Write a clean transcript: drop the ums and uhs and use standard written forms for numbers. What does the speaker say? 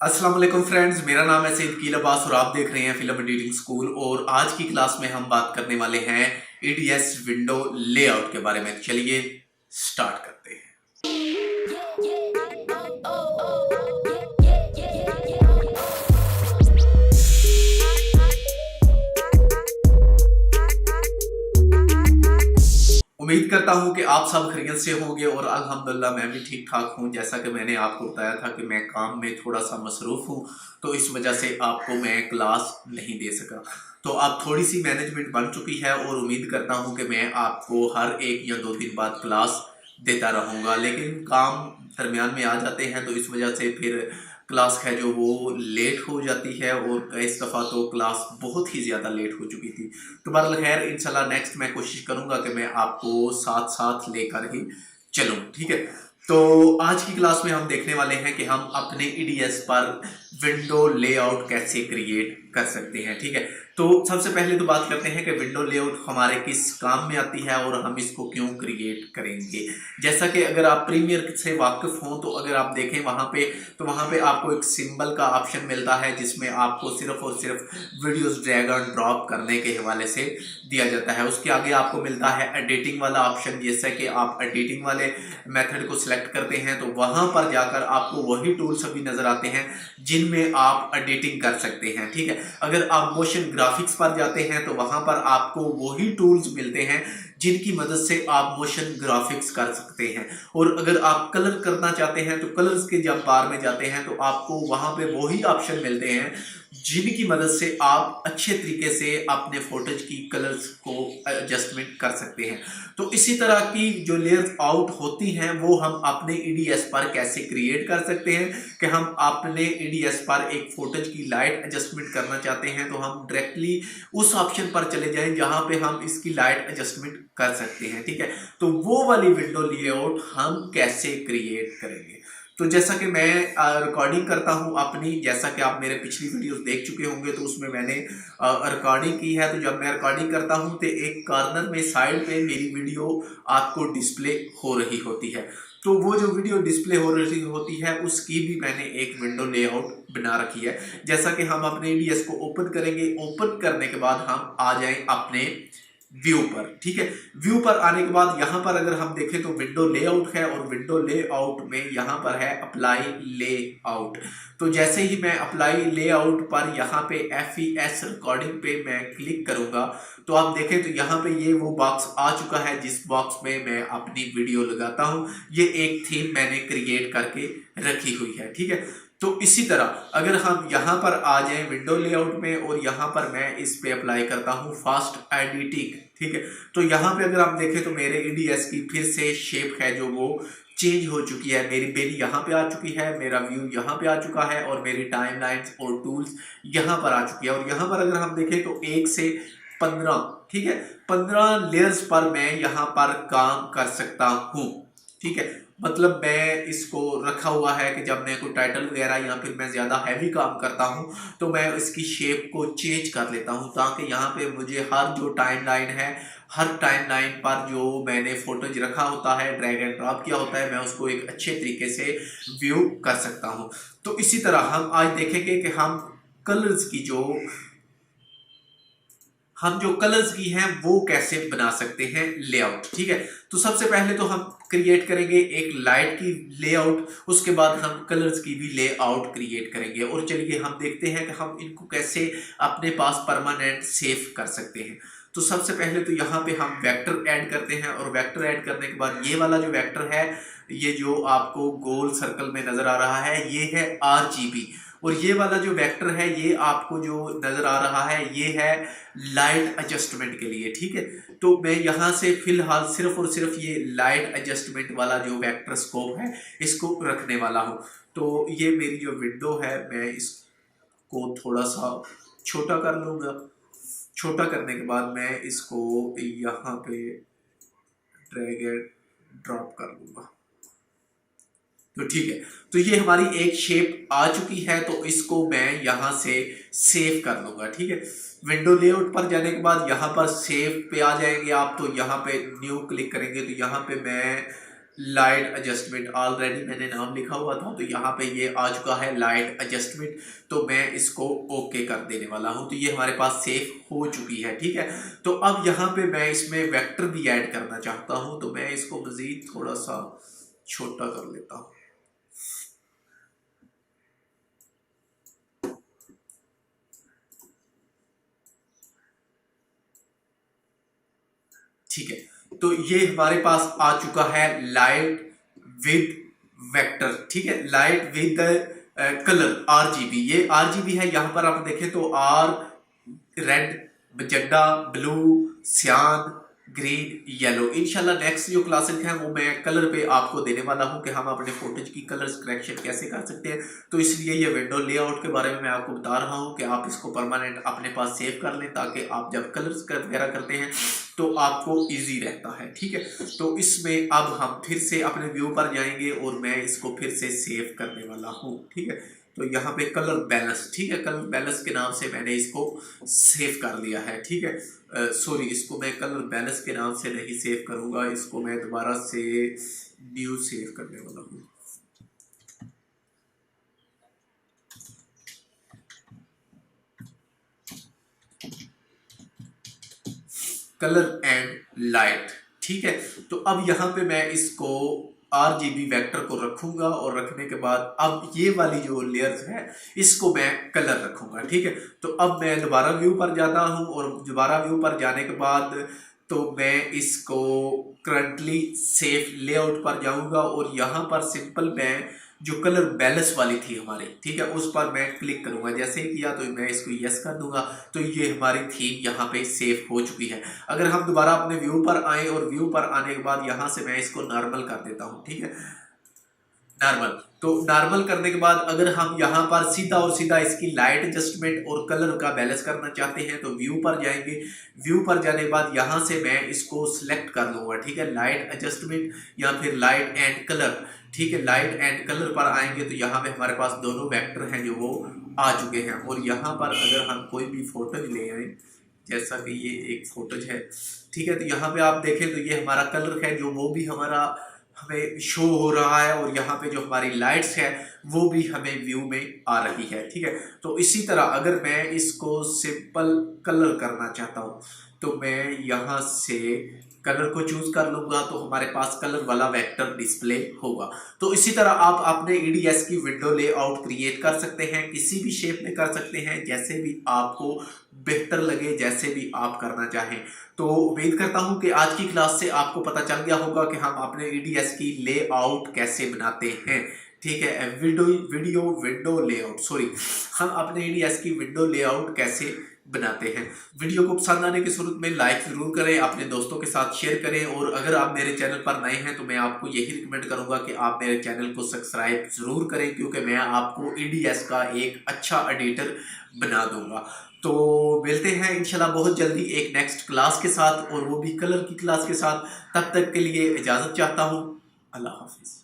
अस्सलाम वालेकुम फ्रेंड्स, मेरा नाम है सईद कील अब्बास और आप देख रहे हैं फिल्म एडिटिंग स्कूल। और आज की क्लास में हम बात करने वाले हैं ईडीएस विंडो लेआउट के बारे में। चलिए स्टार्ट करते हैं। उम्मीद करता हूं कि आप सब खैरियत से होंगे और अल्हम्दुलिल्लाह मैं भी ठीक ठाक हूं। जैसा कि मैंने आपको बताया था कि मैं काम में थोड़ा सा मसरूफ हूं, तो इस वजह से आपको मैं क्लास नहीं दे सका। तो अब थोड़ी सी मैनेजमेंट बन चुकी है और उम्मीद करता हूं कि मैं आपको हर एक या दो दिन बाद क्लास देता रहूँगा, लेकिन काम दरमियान में आ जाते हैं तो इस वजह से फिर क्लास है जो वो लेट हो जाती है। और इस दफ़ा तो क्लास बहुत ही ज़्यादा लेट हो चुकी थी। तो बहरहाल खैर इंशाल्लाह नेक्स्ट मैं कोशिश करूँगा कि मैं आपको साथ साथ लेकर ही चलूँ, ठीक है। तो आज की क्लास में हम देखने वाले हैं कि हम अपने ईडीएस पर विंडो लेआउट कैसे क्रिएट कर सकते हैं, ठीक है। तो सबसे पहले तो बात करते हैं कि विंडो लेआउट हमारे किस काम में आती है और हम इसको क्यों क्रिएट करेंगे। जैसा कि अगर आप प्रीमियर से वाकिफ हों तो अगर आप देखें वहाँ पे आपको एक सिंबल का ऑप्शन मिलता है जिसमें आपको सिर्फ और सिर्फ वीडियोस ड्रैग एंड ड्रॉप करने के हवाले से दिया जाता है। उसके आगे आपको मिलता है एडिटिंग वाला ऑप्शन। जैसा कि आप एडिटिंग वाले मेथड को सिलेक्ट करते हैं तो वहाँ पर जाकर आपको वही टूल्स अभी नजर आते हैं जिनमें आप एडिटिंग कर सकते हैं, ठीक है। अगर आप मोशन ग्राफिक्स पर जाते हैं तो वहां पर आपको वही टूल्स मिलते हैं जिनकी मदद से आप मोशन ग्राफिक्स कर सकते हैं। और अगर आप कलर करना चाहते हैं तो कलर्स के जब बार में जाते हैं तो आपको वहां पे वही ऑप्शन मिलते हैं जिनकी मदद से आप अच्छे तरीके से अपने फोटोज की कलर्स को एडजस्टमेंट कर सकते हैं। तो इसी तरह की जो लेयर आउट होती हैं वो हम अपने ईडीएस पर कैसे क्रिएट कर सकते हैं कि हम अपने ईडीएस पर एक फोटोज की लाइट एडजस्टमेंट करना चाहते हैं तो हम डायरेक्टली उस ऑप्शन पर चले जाएं जहां पे हम इसकी लाइट एडजस्टमेंट कर सकते हैं, ठीक है। तो वो वाली विंडो लेआउट हम कैसे क्रिएट करेंगे। तो जैसा कि मैं रिकॉर्डिंग करता हूं अपनी, जैसा कि आप मेरे पिछली वीडियोस देख चुके होंगे तो उसमें मैंने रिकॉर्डिंग की है। तो जब मैं रिकॉर्डिंग करता हूं तो एक कॉर्नर में साइड पे मेरी वीडियो आपको डिस्प्ले हो रही होती है। तो वो जो वीडियो डिस्प्ले हो रही होती है उसकी भी मैंने एक विंडो लेआउट बना रखी है। जैसा कि हम अपने ईडीएस को ओपन करेंगे, ओपन करने के बाद हम आ जाएं अपने व्यू पर, ठीक है। व्यू पर आने के बाद यहाँ पर अगर हम देखें तो विंडो लेआउट है और विंडो लेआउट में यहाँ पर है अप्लाई लेआउट। तो जैसे ही मैं अप्लाई लेआउट पर यहाँ पे FES रिकॉर्डिंग पे मैं क्लिक करूंगा तो आप देखें तो यहाँ पे ये वो बॉक्स आ चुका है जिस बॉक्स में मैं अपनी वीडियो लगाता हूँ। ये एक थीम मैंने क्रिएट करके रखी हुई है, ठीक है। तो इसी तरह अगर हम यहाँ पर आ जाएं विंडो लेआउट में और यहाँ पर मैं इस पे अप्लाई करता हूँ फास्ट एडिटिंग, ठीक है। तो यहाँ पे अगर आप देखें तो मेरे ईडीएस की फिर से शेप है जो वो चेंज हो चुकी है। मेरी यहाँ पे आ चुकी है, मेरा व्यू यहाँ पे आ चुका है और मेरी टाइमलाइंस और टूल्स यहाँ पर आ चुकी है। और यहाँ पर अगर हम देखें तो 1 से 15, ठीक है, 15 लेयर्स पर मैं यहाँ पर काम कर सकता हूँ, ठीक है। मतलब मैं इसको रखा हुआ है कि जब मैं कोई टाइटल वगैरह या फिर मैं ज़्यादा हैवी काम करता हूँ तो मैं इसकी शेप को चेंज कर लेता हूँ ताकि यहाँ पे मुझे हर जो टाइमलाइन है, हर टाइमलाइन पर जो मैंने फोटोज रखा होता है, ड्रैग एंड ड्रॉप किया होता है, मैं उसको एक अच्छे तरीके से व्यू कर सकता हूँ। तो इसी तरह हम आज देखेंगे कि हम जो कलर्स की हैं वो कैसे बना सकते हैं लेआउट, ठीक है। तो सबसे पहले तो हम क्रिएट करेंगे एक लाइट की लेआउट, उसके बाद हम कलर्स की भी लेआउट क्रिएट करेंगे। और चलिए हम देखते हैं कि हम इनको कैसे अपने पास परमानेंट सेव कर सकते हैं। तो सबसे पहले तो यहाँ पे हम वेक्टर ऐड करते हैं और वेक्टर ऐड करने के बाद ये वाला जो वेक्टर है, ये जो आपको गोल सर्कल में नजर आ रहा है, ये है RGB। और ये वाला जो वेक्टर है ये आपको जो नजर आ रहा है ये है लाइट एडजस्टमेंट के लिए, ठीक है। तो मैं यहाँ से फिलहाल सिर्फ और सिर्फ ये लाइट एडजस्टमेंट वाला जो वेक्टर स्कोप है इसको रखने वाला हूँ। तो ये मेरी जो विंडो है मैं इसको थोड़ा सा छोटा कर लूँगा। छोटा करने के बाद मैं इसको यहाँ पे ड्रैग एंड ड्रॉप कर लूँगा। तो ठीक है, तो ये हमारी एक शेप आ चुकी है तो इसको मैं यहाँ से सेव कर लूँगा, ठीक है। विंडो लेआउट पर जाने के बाद यहाँ पर सेव पे आ जाएंगे आप। तो यहाँ पे न्यू क्लिक करेंगे तो यहाँ पे मैं लाइट एडजस्टमेंट, ऑलरेडी मैंने नाम लिखा हुआ था तो यहाँ पे ये आ चुका है लाइट एडजस्टमेंट। तो मैं इसको ओके कर देने वाला हूँ। तो ये हमारे पास सेव हो चुकी है, ठीक है। तो अब यहाँ पे मैं इसमें वेक्टर भी ऐड करना चाहता हूँ, तो मैं इसको मजीद थोड़ा सा छोटा कर लेता हूँ। ठीक है, तो ये हमारे पास आ चुका है लाइट विद वेक्टर, ठीक है, लाइट विद कलर आरजीबी। ये आरजीबी है, यहां पर आप देखें तो आर रेड, मजेंडा, ब्लू, सियान, ग्रीन, येलो। इंशाल्लाह नेक्स्ट जो क्लासेस हैं वो मैं कलर पे आपको देने वाला हूं कि हम अपने फोटोज की कलर्स करेक्शन कैसे कर सकते हैं। तो इसलिए ये विंडो लेआउट के बारे में मैं आपको बता रहा हूं कि आप इसको परमानेंट अपने पास सेव कर लें, ताकि आप जब कलर्स वगैरह करते हैं तो आपको इजी रहता है, ठीक है। तो इसमें अब हम फिर से अपने व्यू पर जाएंगे और मैं इसको फिर से सेव करने वाला हूँ, ठीक है। तो यहाँ पे कलर बैलेंस, ठीक है, कलर बैलेंस के नाम से मैंने इसको सेव कर लिया है, ठीक है। सॉरी, इसको मैं कलर बैलेंस के नाम से नहीं सेव करूँगा, इसको मैं दोबारा से न्यू सेव करने वाला हूँ। कलर एंड लाइट, ठीक है। तो अब यहाँ पे मैं इसको आरजीबी वेक्टर को रखूंगा और रखने के बाद अब ये वाली जो लेयर्स है इसको मैं कलर रखूंगा, ठीक है। तो अब मैं दोबारा व्यू पर जाता हूँ और दोबारा व्यू पर जाने के बाद तो मैं इसको करंटली सेफ लेआउट पर जाऊंगा और यहाँ पर सिंपल मैं जो कलर बैलेंस वाली थी हमारी, ठीक है, उस पर मैं क्लिक करूंगा। जैसे ही किया तो मैं इसको यस कर दूंगा, तो ये हमारी थीम यहाँ पे सेव हो चुकी है। अगर हम दोबारा अपने व्यू पर आए और व्यू पर आने के बाद यहाँ से मैं इसको नॉर्मल कर देता हूँ, ठीक है, नॉर्मल। तो नॉर्मल करने के बाद अगर हम यहाँ पर सीधा और सीधा इसकी लाइट एडजस्टमेंट और कलर का बैलेंस करना चाहते हैं तो व्यू पर जाएंगे। व्यू पर जाने के बाद यहाँ से मैं इसको सिलेक्ट कर लूंगा, ठीक है, लाइट एडजस्टमेंट या फिर लाइट एंड कलर, ठीक है। लाइट एंड कलर पर आएंगे तो यहाँ पे हमारे पास दोनों वेक्टर हैं जो वो आ चुके हैं। और यहाँ पर अगर हम कोई भी फोटोज ले आए, जैसा कि ये एक फोटोज है, ठीक है, तो यहाँ पे आप देखें तो ये हमारा कलर है जो वो भी हमारा हमें शो हो रहा है और यहाँ पे जो हमारी लाइट्स है वो भी हमें व्यू में आ रही है, ठीक है। तो इसी तरह अगर मैं इसको सिंपल कलर करना चाहता हूँ तो मैं यहाँ से कलर को चूज कर लूंगा, तो हमारे पास कलर वाला वेक्टर डिस्प्ले होगा। तो इसी तरह आप अपने ईडीएस की विंडो लेआउट क्रिएट कर सकते हैं, किसी भी शेप में कर सकते हैं, जैसे भी आपको बेहतर लगे, जैसे भी आप करना चाहें। तो उम्मीद करता हूं कि आज की क्लास से आपको पता चल गया होगा कि हम अपने ईडीएस की लेआउट कैसे बनाते हैं, ठीक है। वीडियो विंडो लेआउट, सॉरी, हम अपने ईडीएस की विंडो लेआउट कैसे बनाते हैं। वीडियो को पसंद आने की सूरत में लाइक जरूर करें, अपने दोस्तों के साथ शेयर करें, और अगर आप मेरे चैनल पर नए हैं तो मैं आपको यही रिकमेंड करूंगा कि आप मेरे चैनल को सब्सक्राइब जरूर करें, क्योंकि मैं आपको ईडीएस का एक अच्छा एडिटर बना दूंगा। तो मिलते हैं इंशाल्लाह बहुत जल्दी एक नेक्स्ट क्लास के साथ, और वो भी कलर की क्लास के साथ। तब तक के लिए इजाज़त चाहता हूँ। अल्लाह हाफिज़।